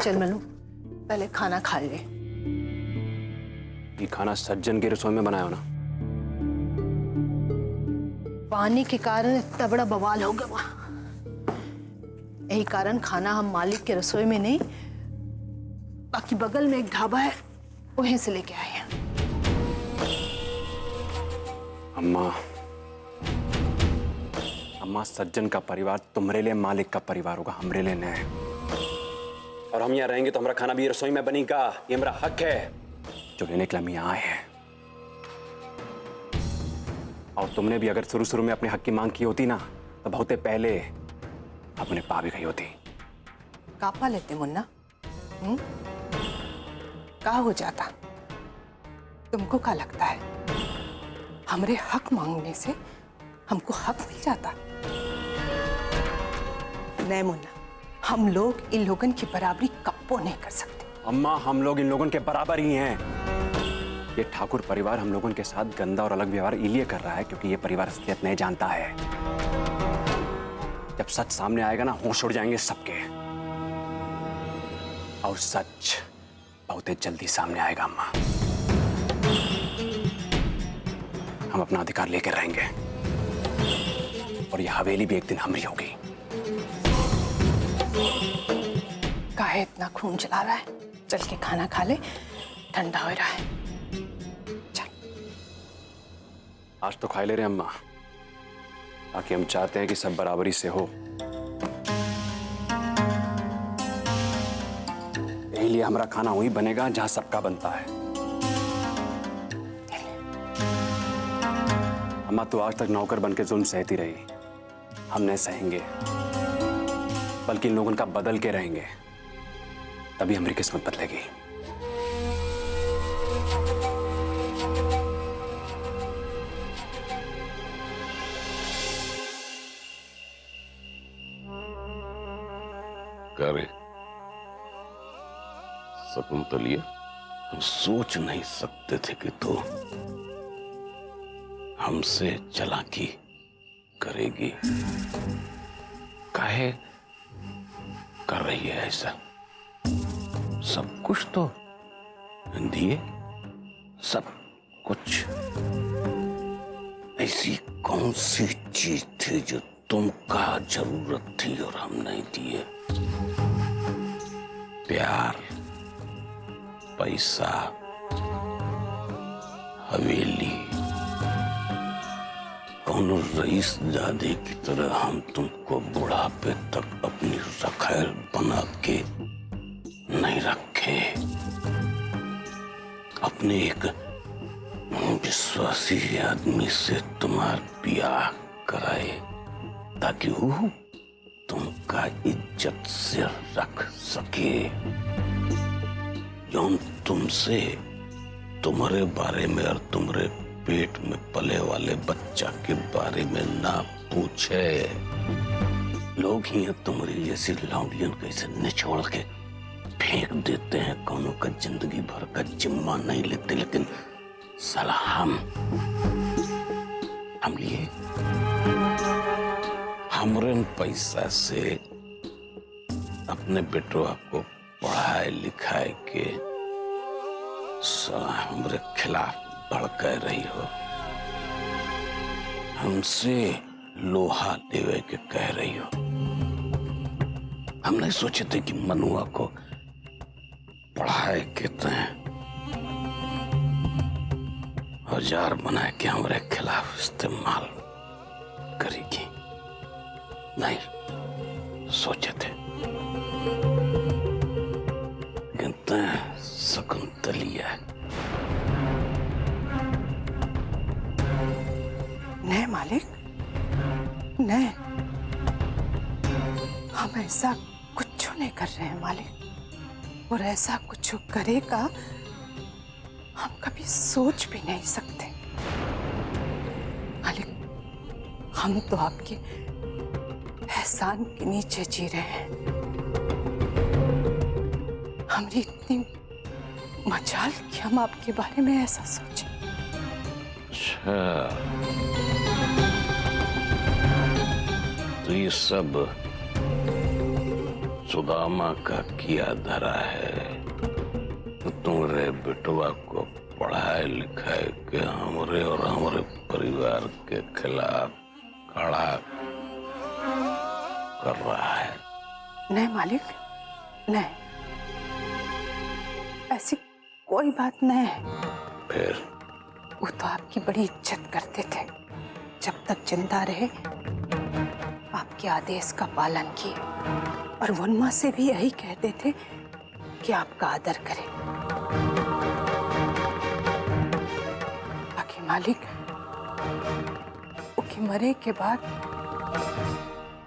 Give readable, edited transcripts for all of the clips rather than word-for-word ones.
चल मनु, पहले खाना खा ले। ये खाना सज्जन की रसोई में बनाया हो ना? पानी के कारण इतना बड़ा बवाल हो गया वहां। यही कारण खाना हम मालिक के रसोई में नहीं, बाकी बगल में एक ढाबा है वहीं से लेके आए हैं। अम्मा, अम्मा सज्जन का परिवार तुम्हारे लिए मालिक का परिवार होगा, हमरे लिए नहीं। और हम यहाँ रहेंगे तो हमारा खाना भी रसोई में बनेगा, ये मेरा हक है जो लेने के लिए हम यहाँ आए हैं। और तुमने भी अगर शुरू में अपने हक की मांग की होती ना तो बहुत पहले अपने पा भी गई होती। का पा लेते मुन्ना? का हो जाता? तुमको क्या लगता है हमरे हक मांगने से हमको हक मिल जाता? नहीं मुन्ना, हम लोग इन लोगों की बराबरी कब्बो नहीं कर सकते। अम्मा, हम लोग इन लोगों के बराबर ही हैं। ये ठाकुर परिवार हम लोगों के साथ गंदा और अलग व्यवहार इसलिए कर रहा है क्योंकि ये परिवार असलियत नहीं जानता है। जब सच सामने आएगा ना, होश उड़ जाएंगे सबके। और सच बहुत जल्दी सामने आएगा अम्मा। हम अपना अधिकार लेकर रहेंगे और ये हवेली भी एक दिन हमारी होगी। काहे इतना खून जला रहा है? चल के खाना खा ले, ठंडा हो रहा है। चल। आज तो खा ले रहे अम्मा, ताकि हम चाहते हैं कि सब बराबरी से हो। यही लिए हमारा खाना वही बनेगा जहां सबका बनता है। अम्मा, तो आज तक नौकर बनके जुल्म सहती रही, हम नहीं सहेंगे, बल्कि इन लोगों का बदल के रहेंगे, तभी हमारी किस्मत बदलेगी। करे शकुंतलिया, हम सोच नहीं सकते थे कि तू हमसे चालाकी करेगी। काहे कर रही है ऐसा? सब कुछ तो दिए, सब कुछ। ऐसी कौन सी चीज थी जो तुमका जरूरत थी और हम नहीं दिए? प्यार, पैसा, हवेली। कौन रईस जादे की तरह हम तुमको बुढ़ापे तक अपनी रखैल बना के नहीं रखे। अपने एक विश्वासी आदमी से तुम्हारा ब्याह कराए ताकि वो तुमका इज्जत से रख सके। जो तुमसे तुम्हारे बारे में और तुम्हारे पेट में पले वाले बच्चा के बारे में ना पूछे। लोग ही तुम्हारी जैसी लौंडियन कैसे निचोड़ के फेंक देते हैं, कौनों का जिंदगी भर का जिम्मा नहीं लेते, लेकिन साला हम लिए हमरे पैसा से अपने बेटवा को पढ़ाए लिखाए के साला हमरे खिलाफ भड़का रही हो। हमसे लोहा लेवे के कह रही हो। हम नहीं सोचे थे कि मनुआ को पढ़ाए के तय औजार बना के हमारे खिलाफ इस्तेमाल करेगी। नहीं सोचे थे, लेकिन तय शकुंतलिया नहीं मालिक, नहीं, हम ऐसा कुछ नहीं कर रहे हैं मालिक। और ऐसा कुछ करेगा हम कभी सोच भी नहीं सकते मालिक। हम तो आपके एहसान के नीचे जी रहे हैं। हमारी इतनी मजाल कि हम आपके बारे में ऐसा सोचें। अच्छा, तो ये सब सुदामा का किया धरा है तो तुम्हारे बेटवा को पढ़ाई लिखाई के हमरे और हमारे परिवार के खिलाफ खड़ा कर रहा है। नहीं मालिक, नहीं, ऐसी कोई बात नहीं है। फिर वो तो आपकी बड़ी इज्जत करते थे, जब तक जिंदा रहे आपके आदेश का पालन किए, और वनमा से भी यही कहते थे कि आपका आदर करें। बाकी मालिक, उसके मरे के बाद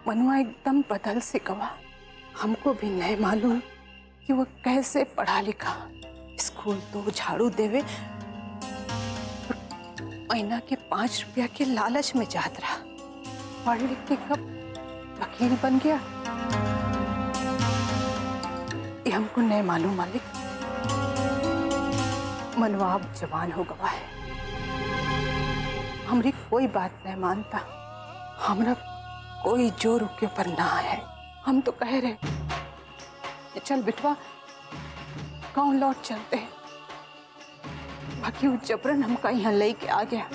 मनुआ एकदम बदल से गवा। हमको भी नहीं मालूम कि वो कैसे पढ़ा लिखा। स्कूल तो झाड़ू देवे, महीना के 5 रुपया के लालच में जात रहा। पढ़ लिख के कब वकील बन गया ये हमको नहीं मालूम मालिक। मनवा अब जवान हो गवा है, हमारी कोई बात नहीं मानता। हमरा कोई जोर के ऊपर ना है। हम तो कह रहे कि चल बिटवा गांव लौट चलते हैं, बाकी वो जबरन हमका यहाँ लेके आ गया।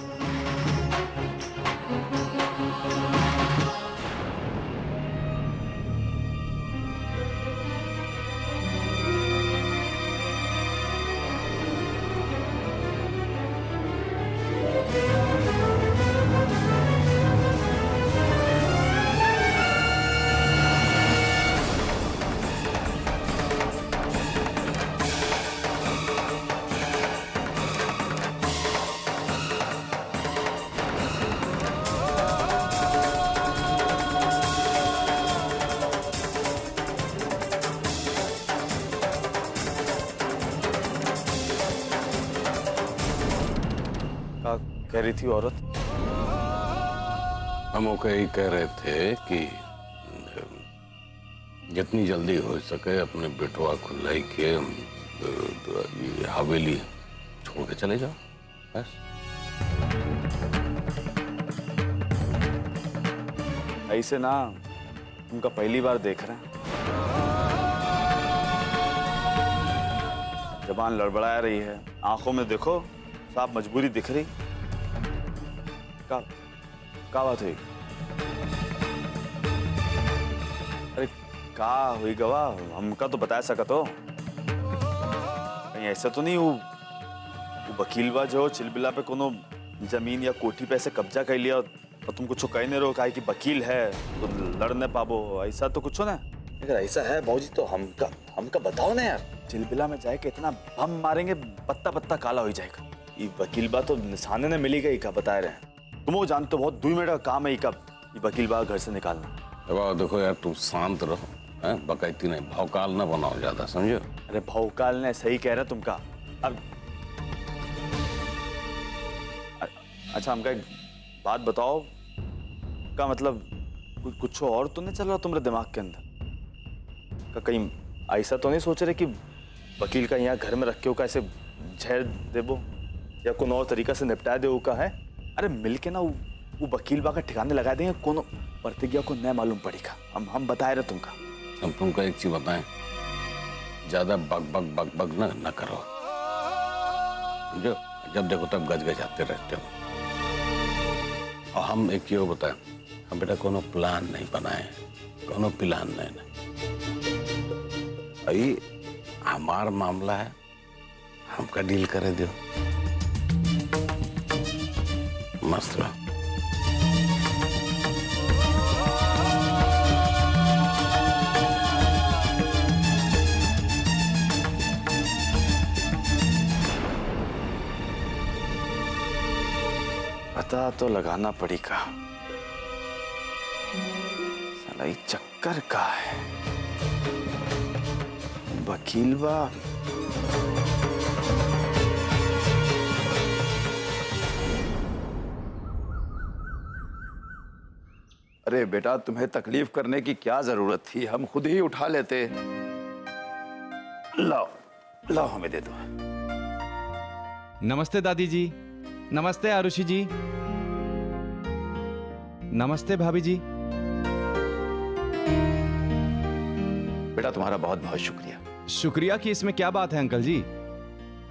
कह रही थी औरत? हम यही कह रहे थे कि जितनी जल्दी हो सके अपने बेटवा को लेके ये हवेली छोड़ के चले जाओ बस। ऐसे ना उनका पहली बार देख रहे हैं, जबान लड़बड़ा रही है, आंखों में देखो साफ मजबूरी दिख रही। का बात हुई? अरे का हुई गवा, हमका तो बता सकत हो। कहीं ऐसा तो नहीं वो वकील बा जो चिलबिला पे कोनो जमीन या कोठी पे ऐसे कब्जा कर लिया और तुम कुछ कह नहीं रहो काहे कि वकील है तो लड़ न पाबो, ऐसा तो कुछ ना। अगर ऐसा है बाबूजी तो हमका बताओ ना यार। चिलबिला में जाए के इतना बम मारेंगे पत्ता पत्ता काला हो जाएगा। ये वकील बा तो निशाने ने मिली गई का बता रहे हैं, तुम वो जानते हो बहुत 2 मिनट का काम है ये वकील बा घर से निकालना। देखो यार तुम शांत रहो, बकैती नहीं, भौकाल ना बनाओ ज्यादा, समझो। अरे भौकाल ने सही कह रहा तुमका। अब अच्छा हमका एक बात बताओ, का मतलब कुछ और तो नहीं चल रहा तुम्हारे दिमाग के अंदर? का कहीं ऐसा तो नहीं सोच रहे कि वकील का यहाँ घर में रख के हो का ऐसे जहर देबो या कोई और तरीका से निपटा दे का है? अरे मिलके ना वो वकील बा का ठिकाने लगा देंगे, कोनो प्रतिज्ञा को नहीं मालूम पड़ेगा। हम बताए रहे तुमका। हम तुमको एक चीज बताएं, ज्यादा बक बक ना करो, समझो। जब देखो तब गज आते रहते हो। और हम एक चीज बताएं, हम बेटा कोनो प्लान नहीं बनाए, कोनो प्लान नहीं। अभी हमार मामला है, हमका डील करे दो, मस्त रहो। पता तो लगाना पड़ेगा, साला ये चक्कर का है। वकील बा अरे बेटा तुम्हें तकलीफ करने की क्या जरूरत थी, हम खुद ही उठा लेते। लाओ लाओ हमें दे दो। नमस्ते दादी जी, नमस्ते आरुषि जी, नमस्ते भाभी जी। बेटा तुम्हारा बहुत बहुत शुक्रिया। शुक्रिया की इसमें क्या बात है अंकल जी,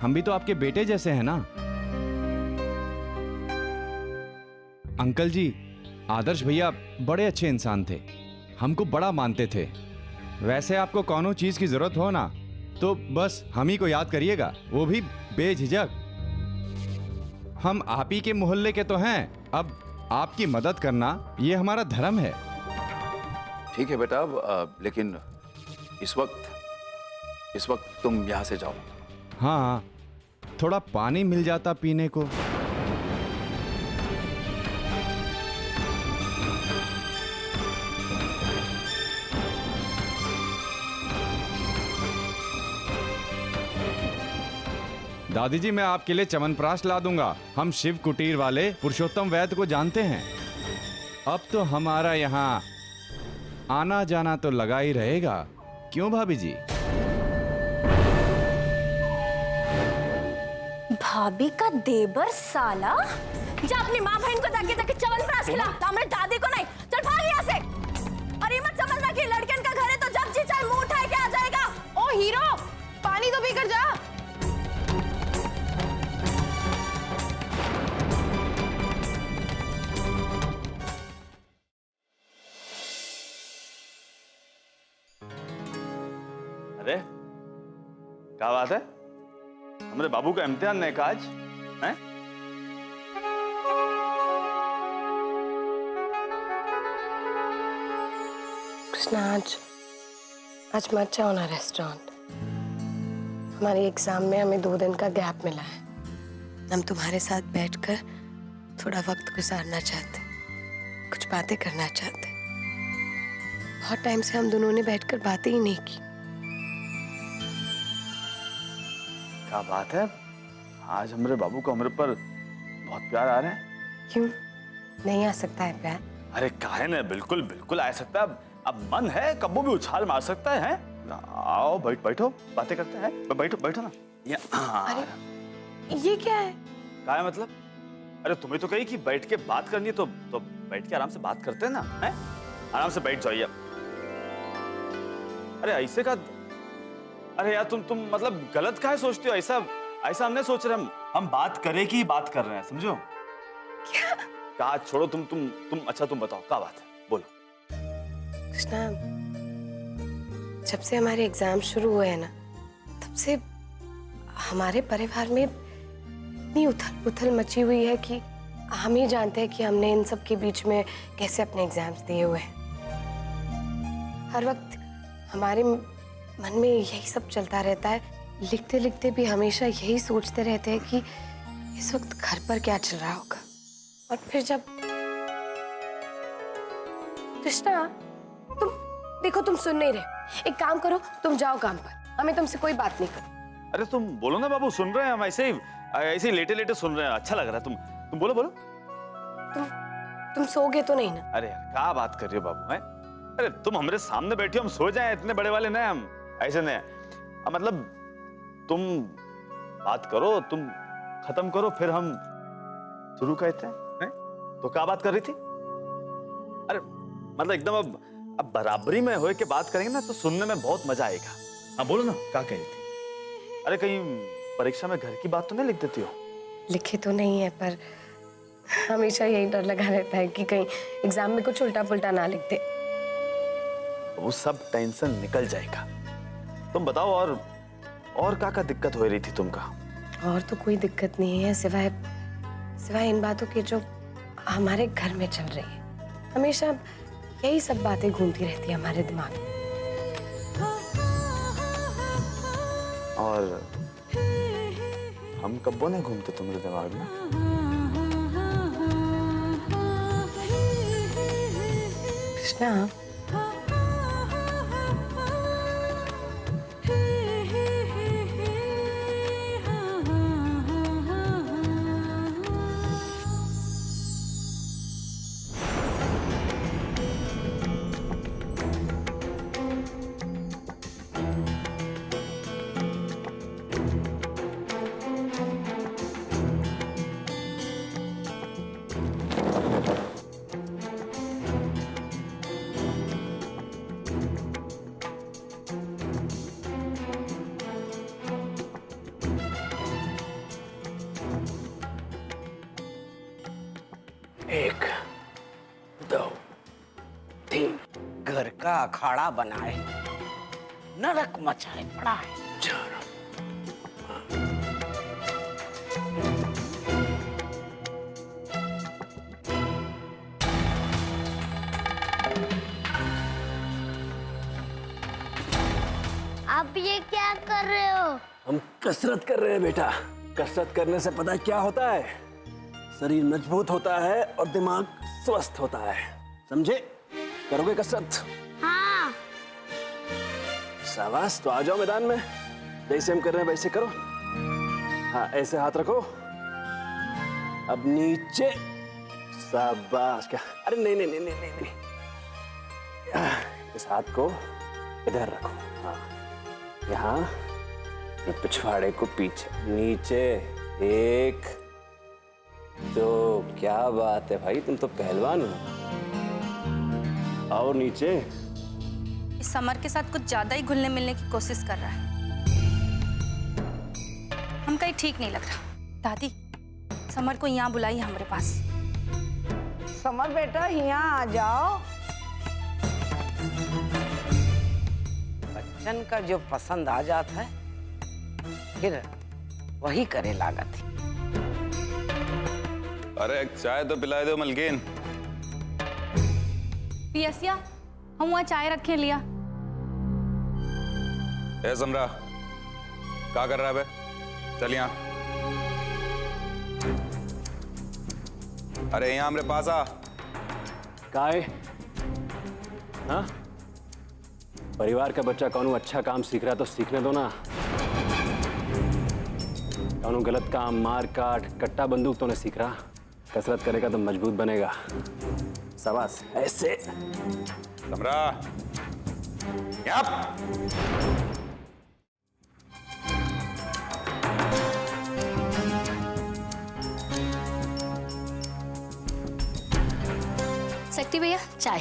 हम भी तो आपके बेटे जैसे हैं ना। अंकल जी, आदर्श भैया बड़े अच्छे इंसान थे, हमको बड़ा मानते थे। वैसे आपको कौनो चीज की जरूरत हो ना तो बस हम ही को याद करिएगा, वो भी बेझिझक। हम आप ही के मोहल्ले के तो हैं, अब आपकी मदद करना ये हमारा धर्म है। ठीक है बेटा, लेकिन इस वक्त तुम यहाँ से जाओ। हाँ, थोड़ा पानी मिल जाता पीने को। दादी जी, मैं आपके लिए च्यवनप्राश ला दूंगा। हम शिव कुटीर वाले पुरुषोत्तम वैद्य को जानते हैं। अब तो हमारा यहाँ आना जाना तो लगा ही रहेगा, क्यों भाभी जी? भाभी का देवर साला, जा अपनी माँ बहन को जाके च्यवनप्राश खिला, हमारे दादी को नहीं। चल भाग यहाँ से। अरे मत समझना कि लड़कियन का घर है तो जब जी चाहे मुंह उठाए के आ जाएगा। ओ हीरो, पानी तो पीकर जा। अरे क्या बात है, हमारे बाबू का इम्तिहान नहीं का आज है? कृष्णा, आज मत जाओ ना रेस्टोरेंट। हमारी एग्जाम में हमें 2 दिन का गैप मिला है। हम तुम्हारे साथ बैठकर थोड़ा वक्त गुजारना चाहते, कुछ बातें करना चाहते। बहुत टाइम से हम दोनों ने बैठकर बातें ही नहीं की। क्या बात है, आज हमारे बाबू को हमारे पर बहुत प्यार आ रहा है। क्यों नहीं आ सकता है प्यार? अरे काहे ना, बिल्कुल बिल्कुल आ सकता है। अब मन है, कब्बू भी उछाल मार सकता है। आओ बैठो, बातें करते हैं। बैठो ना। अरे ये क्या है? क्या है मतलब? अरे तुम्हें तो कही कि बैठ के बात करनी है तो बैठ के आराम से बात करते हैं ना, हैं? आराम से बैठ जाइए। अरे ऐसे का, अरे यार तुम मतलब गलत काहे सोचते हो? ऐसा हमने सोच रहे, हम बात करे की बात कर रहे हैं, समझो? क्या? कहा छोड़ो, तुम अच्छा तुम बताओ क्या बात है, बोलो। कृष्णा, जब से हमारे एग्जाम शुरू हुए हैं ना, तब से हमारे परिवार में इतनी उथल पुथल मची हुई है कि हम ही जानते हैं कि हमने इन सब के बीच में कैसे अपने एग्जाम्स दिए हुए हैं। हर वक्त हमारे मन में यही सब चलता रहता है। लिखते लिखते भी हमेशा यही सोचते रहते हैं कि इस वक्त घर पर क्या चल रहा होगा। और फिर जब कृष्णा, तुम देखो, तुम सुन नहीं रहे। एक काम करो, तुम जाओ काम पर, हमें तुमसे कोई बात नहीं करनी। अरे तुम बोलो ना बाबू, सुन रहे हैं हम, ऐसे ही लेटे सुन रहे हैं, अच्छा लग रहा है। तुम बोलो। तुम सोगे तो नहीं ना? अरे यार क्या बात कर रही हो बाबू, हैं? अरे तुम हमारे सामने बैठी हो, हम सो जाएं, इतने बड़े वाले नहीं हम, ऐसे नहीं। मतलब तुम बात करो, तुम खत्म करो, फिर हम शुरू करते हैं। तो क्या बात कर रही थी? अरे मतलब एकदम अब बराबरी में होए के बात करेंगे ना तो सुनने में बहुत मजा आएगा। हाँ बोलो ना, क्या कह रही थी? अरे कहीं परीक्षा में घर की बात तो नहीं लिख देती हो? लिखे तो नहीं है, पर हमेशा यही डर लगा रहता है कि कहीं एग्जाम में कुछ उल्टा पुल्टा ना लिख दे। वो सब टेंशन निकल जाएगा। तुम बताओ, और क्या दिक्कत हो रही थी तुमका? और तो कोई दिक्कत नहीं है, सिवाय इन बातों के जो हमारे घर में चल रही है। हमेशा यही सब बातें घूमती रहती है हमारे दिमाग में। और हम कब्बो नहीं घूमते तुम्हारे दिमाग में? कृष्णा, 1 2 3 घर का अखाड़ा बनाए, नरक मचाए पड़ा है। 4 आप ये क्या कर रहे हो? हम कसरत कर रहे हैं बेटा। कसरत करने से पता है क्या होता है? शरीर मजबूत होता है और दिमाग स्वस्थ होता है। समझे? करोगे कसरत? हाँ। शाबाश, तो आ जाओ मैदान में। जैसे हम कर रहे हैं वैसे करो। हाँ, ऐसे हाथ रखो। अब नीचे। शाबाश। क्या? अरे नहीं नहीं नहीं नहीं नहीं, नहीं। इस हाथ को इधर रखो। हाँ, यहाँ पिछवाड़े को पीछे। नीचे। 1 2। क्या बात है भाई, तुम तो पहलवान हो। और नीचे। इस समर के साथ कुछ ज्यादा ही घुलने मिलने की कोशिश कर रहा है। हम कहीं ठीक नहीं लग रहा। दादी, समर को यहाँ बुलाइए हमारे पास। समर बेटा यहाँ आ जाओ। बच्चन का जो पसंद आ जाता है फिर वही करे लागत। अरे चाय तो पिला दो मलकिन। पियसिया, हम वहाँ चाय रखे लिया। ए समरा, क्या कर रहा है बे? चल यहाँ। अरे यहाँ हमारे पास आ। काय? हाँ? परिवार का बच्चा कौन अच्छा काम सीख रहा है तो सीखने दो ना। कौन गलत काम, मार काट, कट्टा बंदूक तो नहीं सीख रहा। कसरत करेगा तो मजबूत बनेगा। शाबाश, ऐसे। समरा, यहाँ। शक्ति भैया चाय।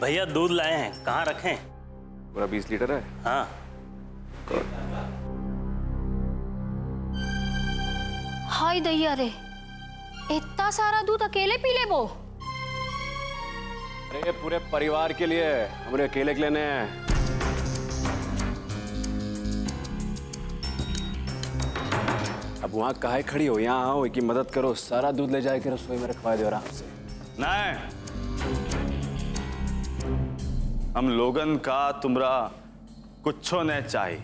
भैया दूध लाए हैं, कहाँ रखें? पूरा 20 लीटर है। हाँ। हाय दैया रे, इतना सारा दूध अकेले पी ले वो? अरे पूरे परिवार के लिए, हमारे अकेले के लेने हैं। अब वहां काहे खड़ी हो? यहाँ आओ, एक की मदद करो। सारा दूध ले जाके रसोई में रखवा दो आराम से। नहीं, हम लोगन का तुमरा कुछो नहीं चाहिए।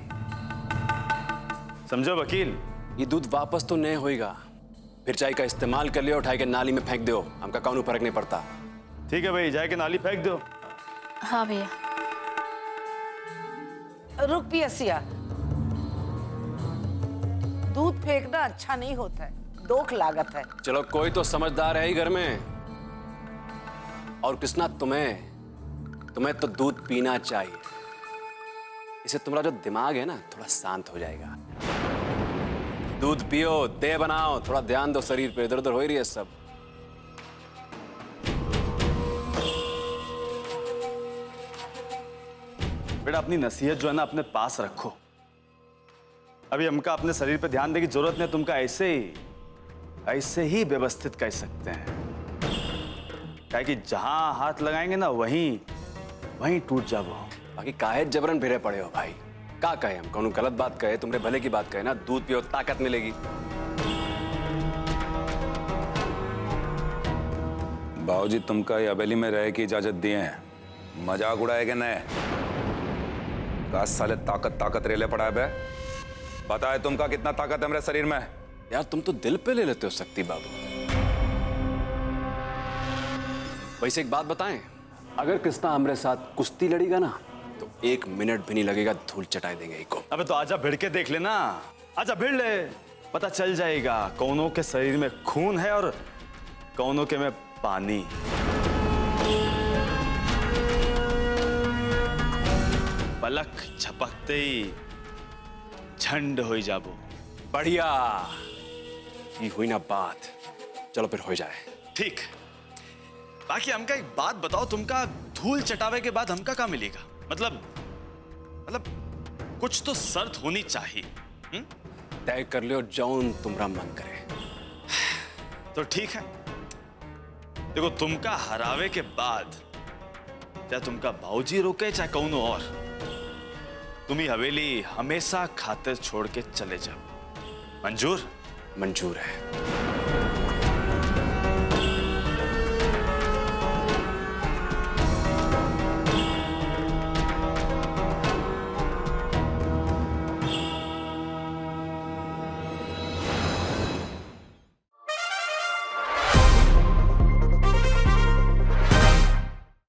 समझो वकील? ये दूध वापस तो नहीं होएगा। फिर चाय का इस्तेमाल कर लियो, उठाए के नाली में फेंक दो। हमका कानून फर्क नहीं पड़ता। ठीक है भाई, जाए के नाली फेंक दो। हाँ भैया। रुक पियसिया, दूध फेंकना अच्छा नहीं होता है, दोख लागत है। चलो कोई तो समझदार है ही घर में। और कृष्णा, तुम्हें तो दूध पीना चाहिए। इससे तुम्हारा जो दिमाग है ना थोड़ा शांत हो जाएगा। दूध पियो, देह बनाओ, थोड़ा ध्यान दो शरीर पे। इधर उधर हो ही रही है सब। बेटा अपनी नसीहत जो है ना अपने पास रखो। अभी हमका अपने शरीर पे ध्यान देने की जरूरत नहीं। तुमका ऐसे ही व्यवस्थित कर सकते हैं। क्या कि जहां हाथ लगाएंगे ना वहीं टूट जाओ। बाकी काहे जबरन फिरे पड़े हो भाई? का कहे हम? कौन गलत बात कहे? तुम्हारे भले की बात कहे ना। दूध पियो, ताकत मिलेगी। बाबूजी तुमका ये हवेली में रहे की इजाजत दिए हैं। मजाक उड़ाएगे नहीं? का साले ताकत रेले पड़ा है बे? पता है तुमका कितना ताकत है मेरे शरीर में? यार तुम तो दिल पे ले लेते हो शक्ति बाबू। वैसे एक बात बताएं, अगर कृष्णा हमारे साथ कुश्ती लड़ेगा ना तो 1 मिनट भी नहीं लगेगा, धूल चटाई देंगे इसको। अबे तो आजा भिड़ के देख लेना। आजा भिड़ ले, पता चल जाएगा कौनों के शरीर में खून है और कौनों के में पानी। पलक झपकते ही झंड हो जाबो। बढ़िया, ये हुई ना बात। चलो फिर हो जाए। ठीक। बाकी हमका एक बात बताओ, तुमका धूल चटावे के बाद हमका क्या मिलेगा? मतलब कुछ तो शर्त होनी चाहिए। तय कर लियो जौन तुम्हारा मन करे। तो ठीक है, देखो तुमका हरावे के बाद चाहे तुमका भाऊजी रोके चाहे कौन और, तुम्ही हवेली हमेशा खातिर छोड़ के चले जाओ। मंजूर? मंजूर है।